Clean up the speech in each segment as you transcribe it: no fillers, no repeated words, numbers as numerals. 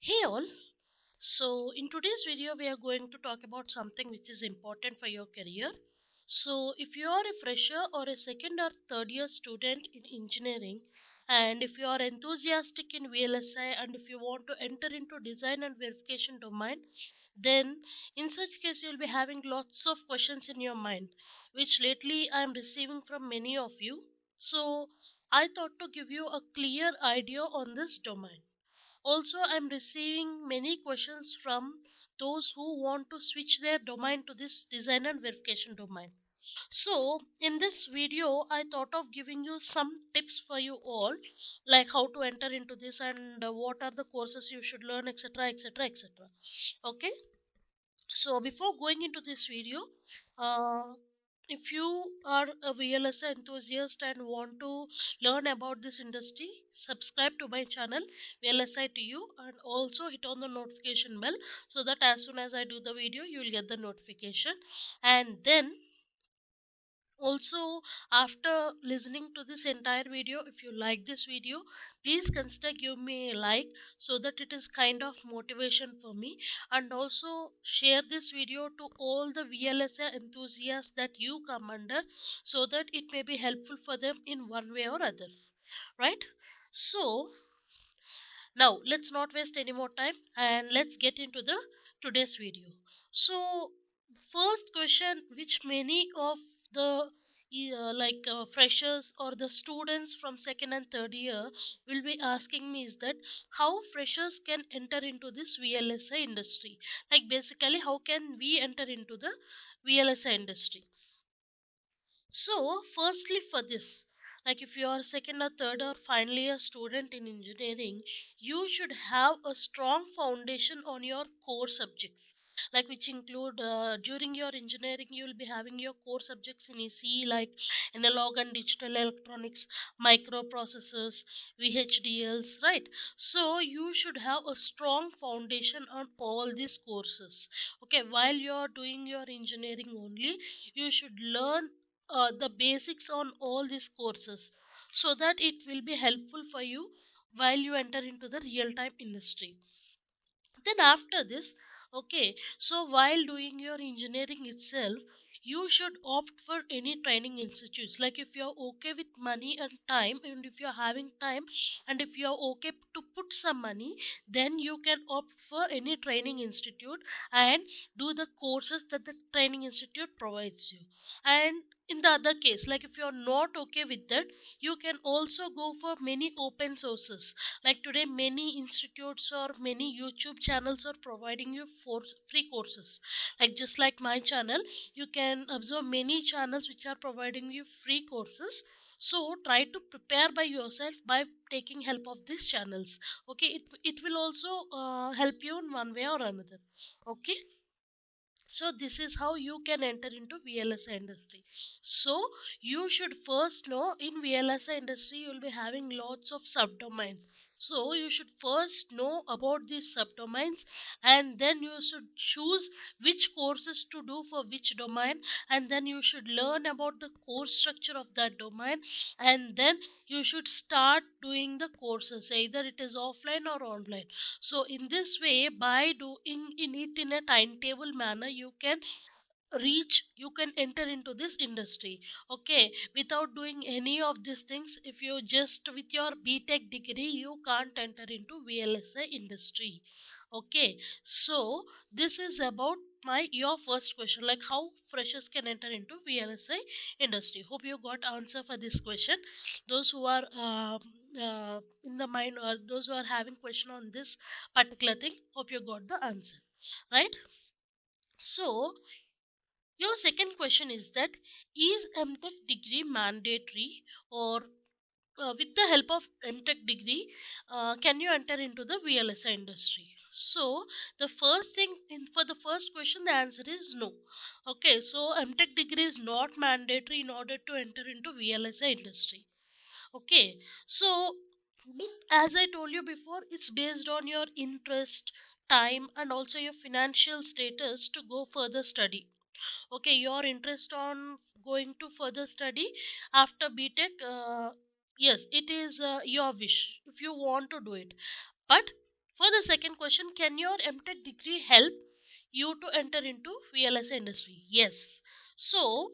Hey all, so in today's video we are going to talk about something which is important for your career. So if you are a fresher or a second or third year student in engineering, and if you are enthusiastic in VLSI, and if you want to enter into design and verification domain, then in such case you'll be having lots of questions in your mind, which lately I am receiving from many of you. So I thought to give you a clear idea on this domain. Also, I'm receiving many questions from those who want to switch their domain to this design and verification domain. So, in this video, I thought of giving you some tips for you all, like how to enter into this and what are the courses you should learn, etc., etc., etc. Okay, so before going into this video, uh, if you are a VLSI enthusiast and want to learn about this industry, subscribe to my channel VLSI to you, and also hit on the notification bell so that as soon as I do the video you will get the notification. And then also, after listening to this entire video, if you like this video, please consider give me a like so that it is kind of motivation for me. And also share this video to all the VLSA enthusiasts that you come under, so that it may be helpful for them in one way or other, right? So now let's not waste any more time and let's get into the today's video. So first question which many of the freshers or the students from second and third year will be asking me is that how freshers can enter into this VLSI industry, like basically how can we enter into the VLSI industry. So, firstly, for this, like if you are second or third or final year student in engineering, you should have a strong foundation on your core subjects, like which include during your engineering you will be having your core subjects in ECE like analog and digital electronics, microprocessors, VHDLs, right? So you should have a strong foundation on all these courses. Okay, while you are doing your engineering only, you should learn the basics on all these courses so that it will be helpful for you while you enter into the real time industry. Then after this, okay, so while doing your engineering itself, you should opt for any training institutes. Like if you're okay with money and time, and if you're having time, and if you're okay to put some money, then you can opt for any training institute and do the courses that the training institute provides you. And in the other case, like if you're not okay with that, you can also go for many open sources, like today, many institutes or many YouTube channels are providing you for free courses. Like just like my channel, you can observe many channels which are providing you free courses. So try to prepare by yourself by taking help of these channels. Okay, it will also help you in one way or another. Okay, so this is how you can enter into VLSI industry. So you should first know in VLSI industry you will be having lots of subdomains. So you should first know about these subdomains, and then you should choose which courses to do for which domain, and then you should learn about the course structure of that domain, and then you should start doing the courses, either it is offline or online. So in this way, by doing in it in a timetable manner, you can enter into this industry. Okay, without doing any of these things, if you just with your B.Tech degree, you can't enter into VLSI industry. Okay, so this is about my your first question, like how freshers can enter into VLSI industry. Hope you got answer for this question. Those who are in the mind, or those who are having question on this particular thing, hope you got the answer, right? So your second question is that is M.Tech degree mandatory, or with the help of M.Tech degree, can you enter into the VLSI industry? So the first thing in for the first question, the answer is no. Okay, so M.Tech degree is not mandatory in order to enter into VLSI industry. Okay, so but as I told you before, it's based on your interest, time, and also your financial status to go further study. Okay, your interest on going to further study after B.Tech, yes, it is your wish if you want to do it. But For the second question, can your M.Tech degree help you to enter into VLSI industry? Yes. So,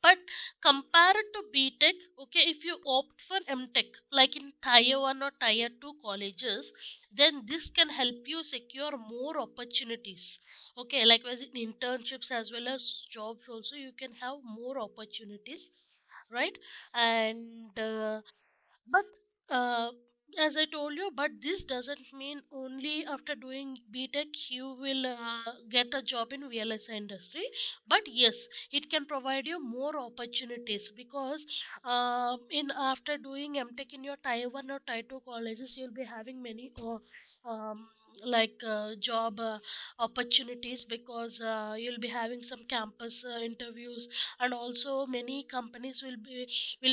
but compared to B.Tech, okay, if you opt for M.Tech, like in Tier 1 or Tier 2 colleges, then this can help you secure more opportunities. Okay, like as in internships as well as jobs also, you can have more opportunities, right? And but uh, as I told you, but this doesn't mean only after doing B.Tech you will get a job in VLSI industry. But yes, it can provide you more opportunities because in after doing M.Tech in your Tier 1 or Tier 2 colleges, you'll be having many um, job opportunities because you'll be having some campus interviews, and also many companies will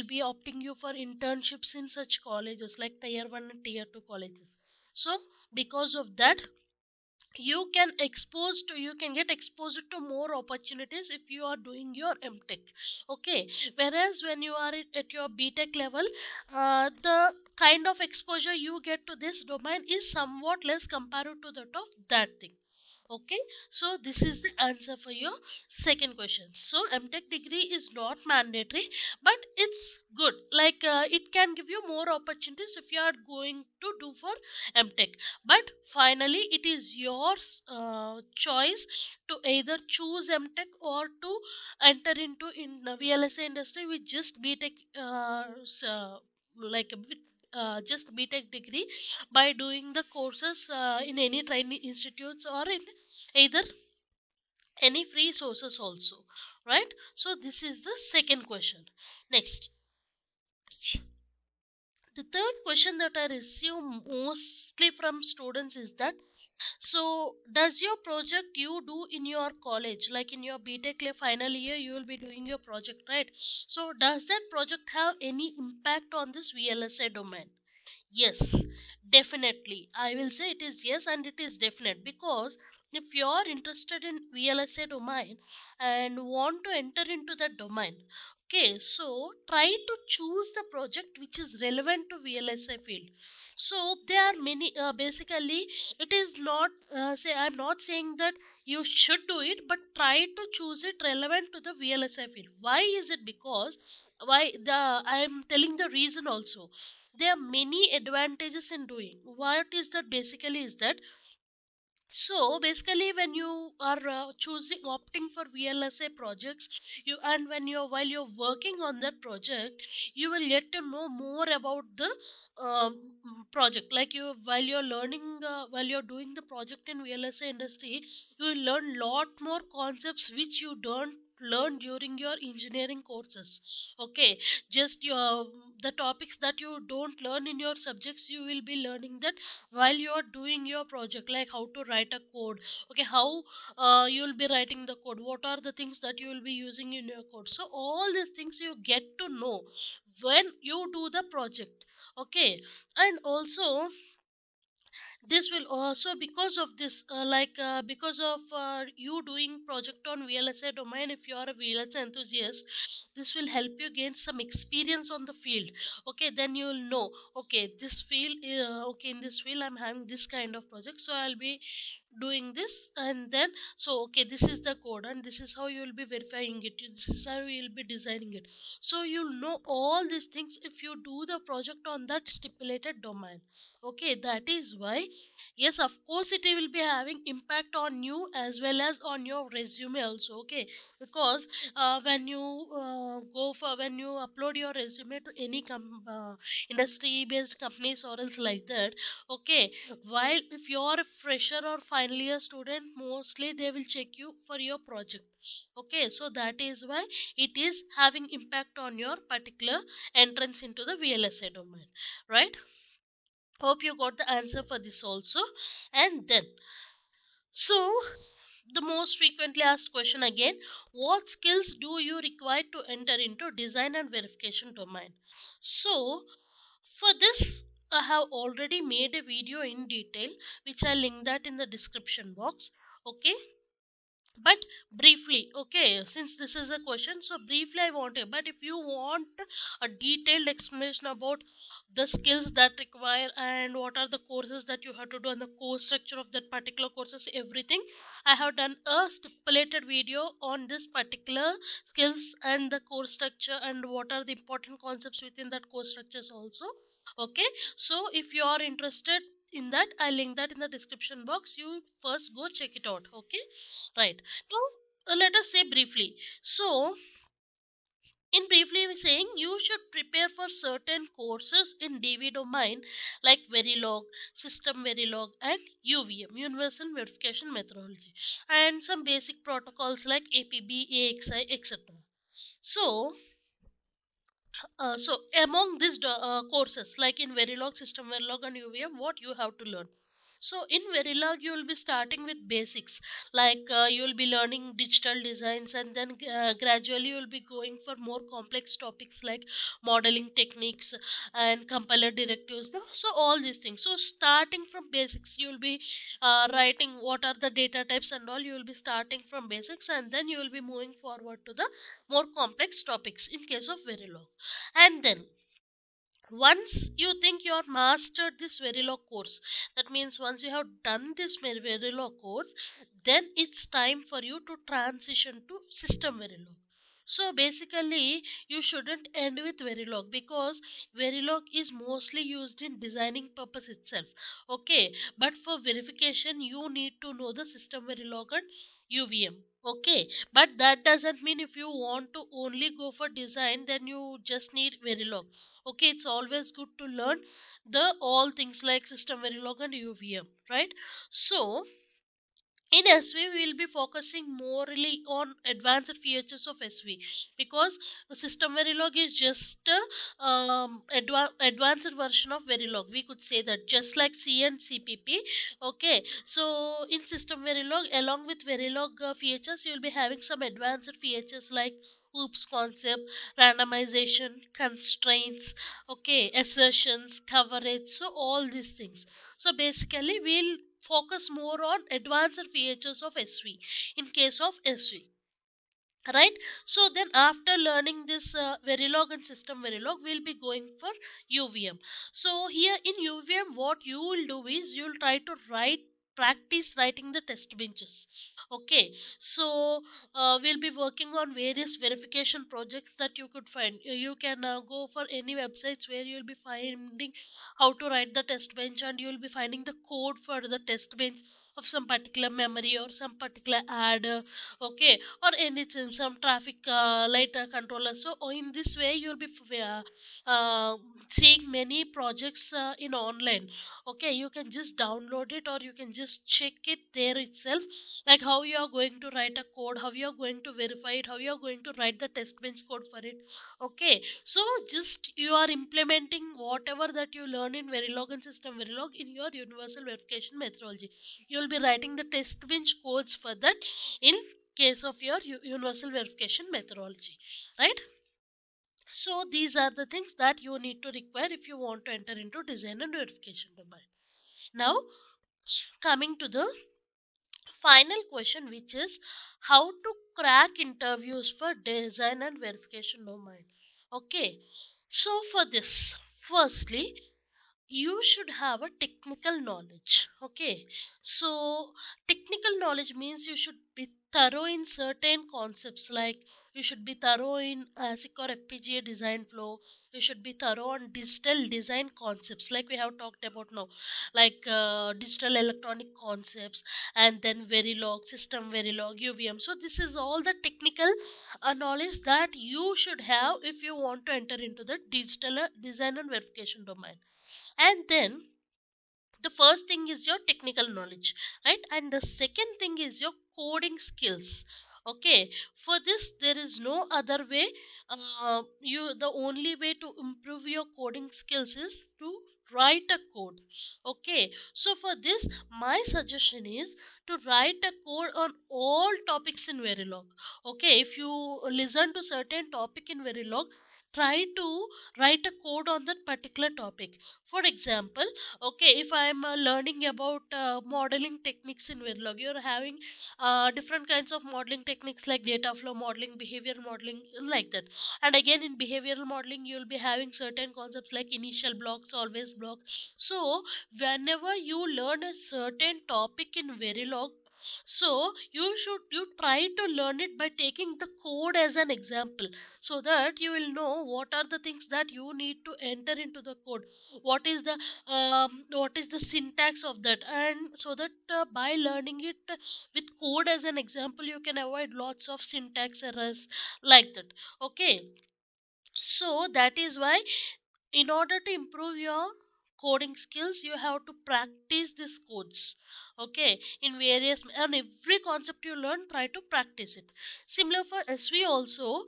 be opting you for internships in such colleges like Tier 1 and Tier 2 colleges. So because of that, you can get exposed to more opportunities if you are doing your M.Tech. Okay, whereas when you are at your B.Tech level, the kind of exposure you get to this domain is somewhat less compared to that of that thing. Okay, so this is the answer for your second question. So M.Tech degree is not mandatory, but it's good. Like it can give you more opportunities if you are going to do for M.Tech. But finally, it is your choice to either choose M.Tech or to enter into in the VLSA industry with just B.Tech, like with just B.Tech degree by doing the courses in any training institutes or in either any free sources also, right? So this is the second question. Next, the third question that I receive mostly from students is that, so does your project you do in your college, like in your B.Tech final year you will be doing your project, right? So does that project have any impact on this VLSI domain? Yes, definitely. I will say it is yes, and it is definite because if you are interested in VLSA domain and want to enter into that domain, okay, so try to choose the project which is relevant to VLSA field. So there are many. Basically, it is not say I'm not saying that you should do it, but try to choose it relevant to the VLSI field. Why is it? Because why the I am telling the reason also. There are many advantages in doing. What is that basically is that, so basically when you are choosing opting for VLSA projects, you and when you're while you're working on that project, you will get to know more about the project. Like you while you're learning while you're doing the project in VLSA industry, you will learn lot more concepts which you don't learn during your engineering courses. Okay, just your the topics that you don't learn in your subjects, you will be learning that while you are doing your project, like how to write a code. Okay, how you will be writing the code, what are the things that you will be using in your code. So all these things you get to know when you do the project. Okay, and also this will also because of this because of you doing project on VLSI domain, if you are a VLSI enthusiast, this will help you gain some experience on the field. Okay, then you will know, okay, this field okay, in this field I'm having this kind of project, so I'll be doing this. And then, so okay, this is the code and this is how you will be verifying it, this is how you will be designing it. So you'll know all these things if you do the project on that stipulated domain. Okay, that is why, yes, of course it will be having impact on you as well as on your resume also. Okay, because when you go for when you upload your resume to any industry based companies or else like that. Okay, while if you are a fresher or final year student, mostly they will check you for your project. Okay, so that is why it is having impact on your particular entrance into the VLSA domain, right? Hope you got the answer for this also. And then, so the most frequently asked question again, what skills do you require to enter into design and verification domain? So for this, I have already made a video in detail which I link that in the description box. Okay, But briefly, okay, since this is a question, so briefly I want it. But if you want a detailed explanation about the skills that require and what are the courses that you have to do and the course structure of that particular courses, everything, I have done a stipulated video on this particular skills and the course structure and what are the important concepts within that course structures also. Okay, so if you are interested in that, I link that in the description box. You first go check it out. Okay, right. Now, let us say briefly. So, in briefly, we're saying you should prepare for certain courses in DV domain like Verilog, System Verilog, and UVM, Universal Verification Methodology, and some basic protocols like APB, AXI, etc. So, so among these courses, like in Verilog, System Verilog, and UVM, what you have to learn? So in Verilog, you will be starting with basics, like you will be learning digital designs, and then gradually you will be going for more complex topics like modeling techniques and compiler directives. So all these things. So starting from basics, you will be writing what are the data types and all. You will be starting from basics, and then you will be moving forward to the more complex topics in case of Verilog. And then once you think you are mastered this Verilog course, that means once you have done this Verilog course, then it's time for you to transition to System Verilog. So basically, you shouldn't end with Verilog because Verilog is mostly used in designing purpose itself. Okay, but for verification, you need to know the System Verilog and UVM. Okay, but that doesn't mean if you want to only go for design, then you just need Verilog. Okay, it's always good to learn the all things like System Verilog and UVM, right? So in SV, we will be focusing morely on advanced features of SV because the System Verilog is just a advanced version of Verilog. We could say that just like C and CPP. Okay, so in System Verilog, along with Verilog features, you will be having some advanced features like OOPS concept, randomization, constraints, okay, assertions, coverage, so all these things. So basically, we'll focus more on advanced features of SV in case of SV, right? So then after learning this Verilog and System Verilog, we'll be going for UVM. So here in UVM, what you will do is you'll try to write practice writing the test benches. Okay, so we'll be working on various verification projects that you could find. You can go for any websites where you'll be finding how to write the test bench, and you'll be finding the code for the test bench of some particular memory or some particular adder. Okay, or anything, some traffic light controller. So in this way you will be seeing many projects in online. Okay, you can just download it or you can just check it there itself, like how you are going to write a code, how you are going to verify it, how you are going to write the test bench code for it. Okay, so just you are implementing whatever that you learn in Verilog and System Verilog in your universal verification methodology. You will be writing the test bench codes for that in case of your universal verification methodology, right? So these are the things that you need to require if you want to enter into design and verification domain. Now coming to the final question, which is how to crack interviews for design and verification domain. Okay, so for this, firstly you should have a technical knowledge. Okay, so technical knowledge means you should be thorough in certain concepts, like you should be thorough in ASIC or FPGA design flow. You should be thorough on digital design concepts like we have talked about now, like digital electronic concepts, and then Verilog, System Verilog, UVM. So this is all the technical knowledge that you should have if you want to enter into the digital design and verification domain. And then the first thing is your technical knowledge, right? And the second thing is your coding skills. Okay, for this there is no other way. You The only way to improve your coding skills is to write a code. Okay, so for this my suggestion is to write a code on all topics in Verilog. Okay, if you listen to certain topic in Verilog, try to write a code on that particular topic. For example, okay, if I'm learning about modeling techniques in Verilog, you're having different kinds of modeling techniques like data flow modeling, behavior modeling, like that. And again, in behavioral modeling, you'll be having certain concepts like initial blocks, always block. So whenever you learn a certain topic in Verilog, so you try to learn it by taking the code as an example, so that you will know what are the things that you need to enter into the code, what is the syntax of that, and so that by learning it with code as an example, you can avoid lots of syntax errors, like that. Okay, so that is why, in order to improve your coding skills, you have to practice these codes. Okay, in various, and every concept you learn, try to practice it. Similar for SV also,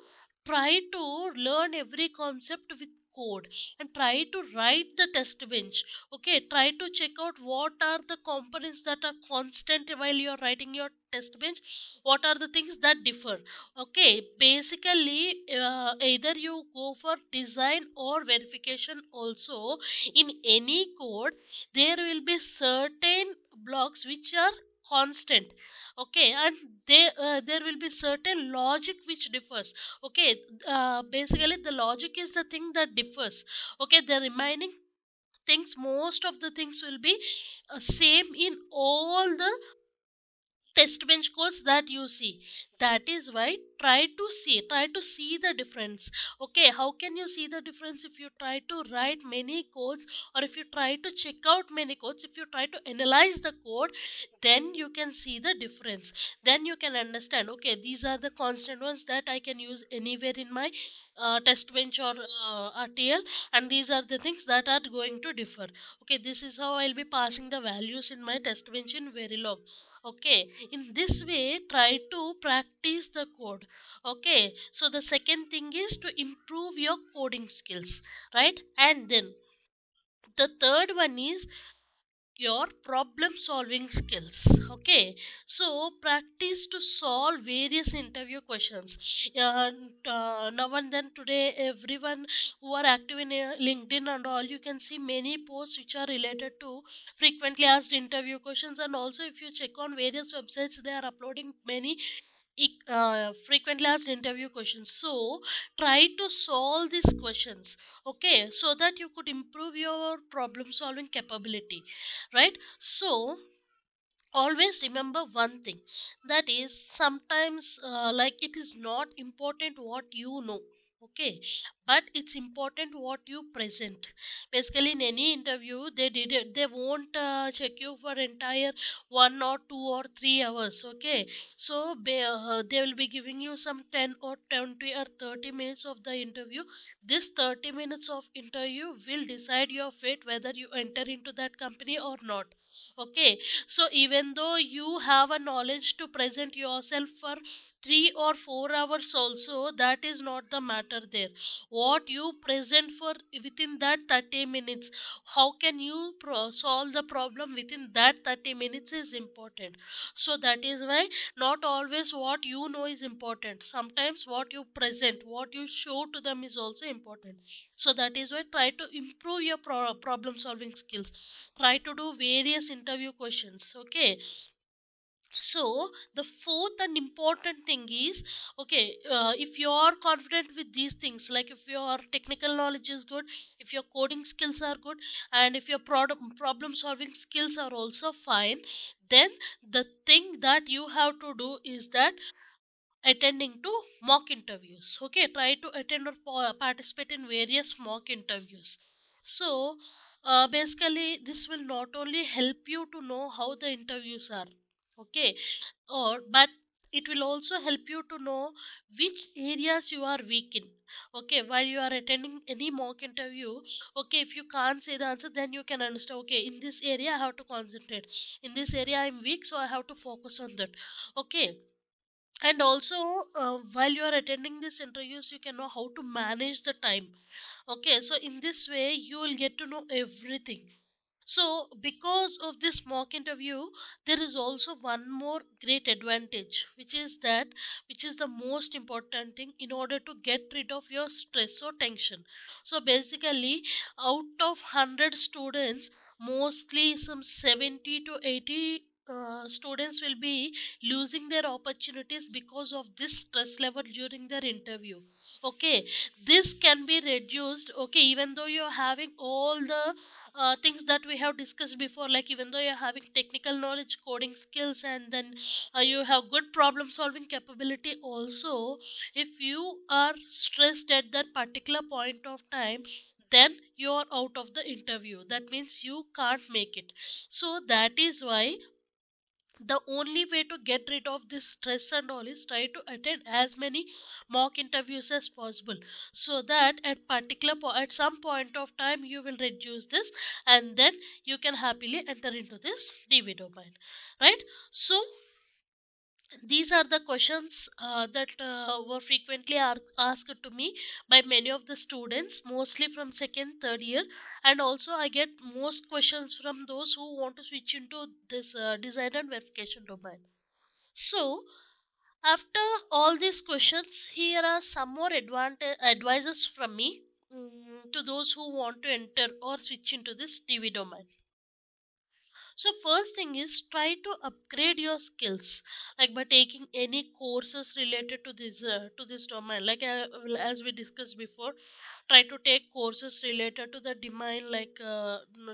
try to learn every concept with code and try to write the test bench. Okay, try to check out what are the components that are constant while you are writing your test bench, what are the things that differ. Okay, basically, either you go for design or verification also. In any code, there will be certain blocks which are constant. Okay, and there will be certain logic which differs. Okay, basically the logic is the thing that differs. Okay, the remaining things, most of the things will be same in all the test bench codes that you see. That is why, try to see the difference. Okay, how can you see the difference? If you try to write many codes, or if you try to check out many codes, if you try to analyze the code, then you can see the difference. Then you can understand, okay, these are the constant ones that I can use anywhere in my test bench or RTL, and these are the things that are going to differ. Okay, this is how I'll be passing the values in my test bench in Verilog. Okay, in this way, try to practice the code. Okay, so the second thing is to improve your coding skills, right? And then the third one is your problem solving skills. Okay, so practice to solve various interview questions. Now and then, today, everyone who are active in LinkedIn and all, you can see many posts which are related to frequently asked interview questions. And also, if you check on various websites, they are uploading many frequently asked interview questions. So try to solve these questions, okay, so that you could improve your problem solving capability, right? So always remember one thing, that is, sometimes like, it is not important what you know, okay, but it's important what you present. Basically, in any interview, they won't check you for entire 1 or 2 or 3 hours. Okay, so they will be giving you some 10 or 20 or 30 minutes of the interview. This 30 minutes of interview will decide your fate, whether you enter into that company or not. Okay, so even though you have a knowledge to present yourself for 3 or 4 hours also, that is not the matter there. What you present for within that 30 minutes, how can you solve the problem within that 30 minutes is important. So that is why, not always what you know is important. Sometimes what you present, what you show to them is also important. So that is why, try to improve your problem solving skills, try to do various interview questions. Okay, so the fourth and important thing is, okay, if you are confident with these things, like if your technical knowledge is good, if your coding skills are good, and if your problem solving skills are also fine, then the thing that you have to do is that attending to mock interviews. Okay, try to attend or participate in various mock interviews. So basically, this will not only help you to know how the interviews are, okay, or but it will also help you to know which areas you are weak in. Okay, while you are attending any mock interview, okay, if you can't say the answer, then you can understand, okay, in this area I have to concentrate, in this area I'm weak, so I have to focus on that. Okay, and also, while you are attending these interviews, you can know how to manage the time. Okay, so in this way, you will get to know everything. So because of this mock interview, there is also one more great advantage, which is the most important thing in order to get rid of your stress or tension. So basically, out of 100 students, mostly some 70 to 80 students will be losing their opportunities because of this stress level during their interview. Okay, this can be reduced. Okay, even though you're having all the things that we have discussed before, like even though you're having technical knowledge, coding skills, and then you have good problem solving capability also, if you are stressed at that particular point of time, then you are out of the interview. That means you can't make it. So that is why the only way to get rid of this stress and all is try to attend as many mock interviews as possible, so that at some point of time you will reduce this, and then you can happily enter into this DV domain, right? So these are the questions that were frequently asked to me by many of the students, mostly from second, third year, and also I get most questions from those who want to switch into this design and verification domain. So, after all these questions, here are some more advices from me, to those who want to enter or switch into this TV domain. So first thing is try to upgrade your skills, like by taking any courses related to this domain. Like as we discussed before, try to take courses related to the domain, like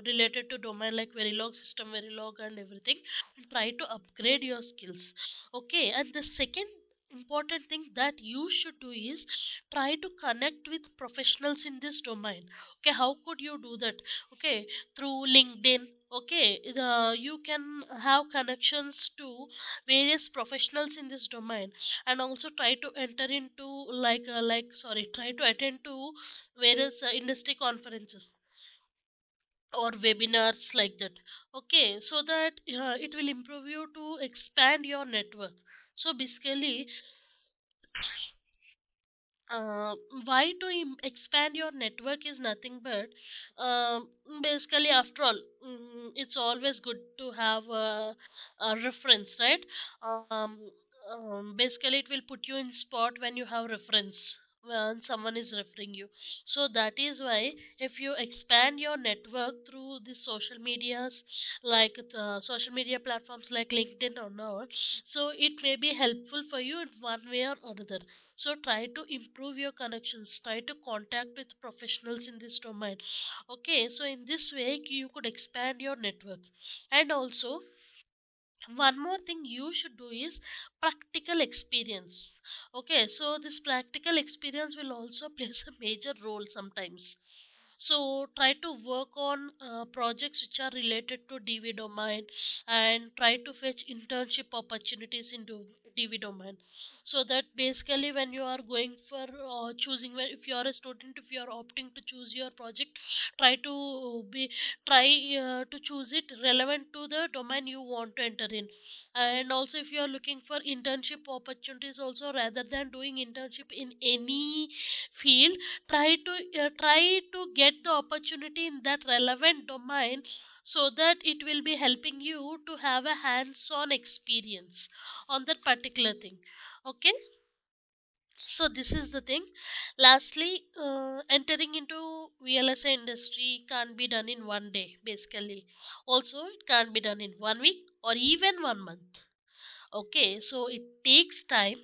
related to domain like Verilog, system Verilog, and everything. And try to upgrade your skills. Okay, and the second important thing that you should do is try to connect with professionals in this domain. Okay, how could you do that? Okay, through LinkedIn. Okay, you can have connections to various professionals in this domain, and also try to enter into try to attend to various industry conferences or webinars like that. Okay, so that it will improve you to expand your network. So basically, uh, why to expand your network is nothing but, basically, after all, it's always good to have a reference, right? um, Basically it will put you in spot when you have reference, when someone is referring you. So that is why, if you expand your network through the social medias, like social media platforms like LinkedIn or not, so it may be helpful for you in one way or another. So try to improve your connections, try to contact with professionals in this domain. Okay, so in this way you could expand your network. And also, one more thing you should do is practical experience. Okay, so this practical experience will also plays a major role sometimes. So try to work on projects which are related to DV domain, and try to fetch internship opportunities into DV domain. So that basically when you are going for if you are a student, if you are opting to choose your project, try to be try to choose it relevant to the domain you want to enter in. And also, if you are looking for internship opportunities also, rather than doing internship in any field, try to get the opportunity in that relevant domain, so that it will be helping you to have a hands on experience on that particular thing. Okay, so this is the thing. Lastly, entering into VLSI industry can't be done in one day, basically. Also, it can't be done in 1 week or even 1 month. Okay, so it takes time.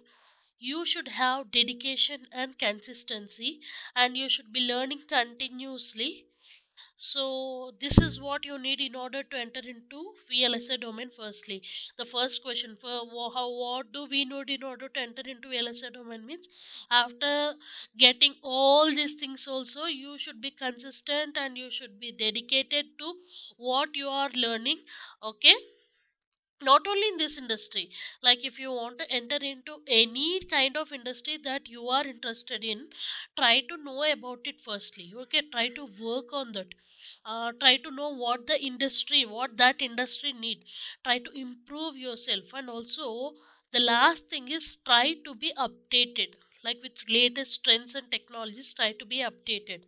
You should have dedication and consistency, and you should be learning continuously. So this is what you need in order to enter into VLSI domain. Firstly, the first question for what do we need in order to enter into VLSI domain means, after getting all these things also, you should be consistent and you should be dedicated to what you are learning. Okay, not only in this industry, like if you want to enter into any kind of industry that you are interested in, try to know about it firstly. Okay, try to work on that. Try to know what that industry need. Try to improve yourself. And also, the last thing is try to be updated, like with latest trends and technologies. Try to be updated.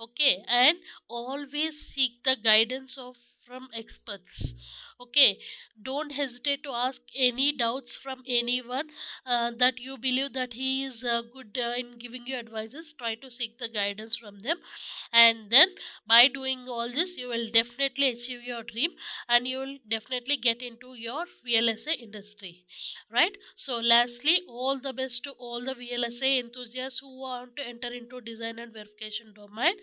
Okay, and always seek the guidance of from experts. Okay, don't hesitate to ask any doubts from anyone that you believe that he is good in giving you advices. Try to seek the guidance from them, and then by doing all this, you will definitely achieve your dream, and you will definitely get into your VLSA industry, right? So lastly, all the best to all the VLSA enthusiasts who want to enter into design and verification domain,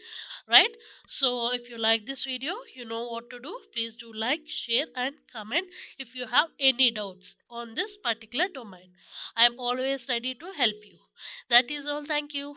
right? So if you like this video, you know what to do. Please do like, share and comment if you have any doubts on this particular domain. I am always ready to help you. That is all. Thank you.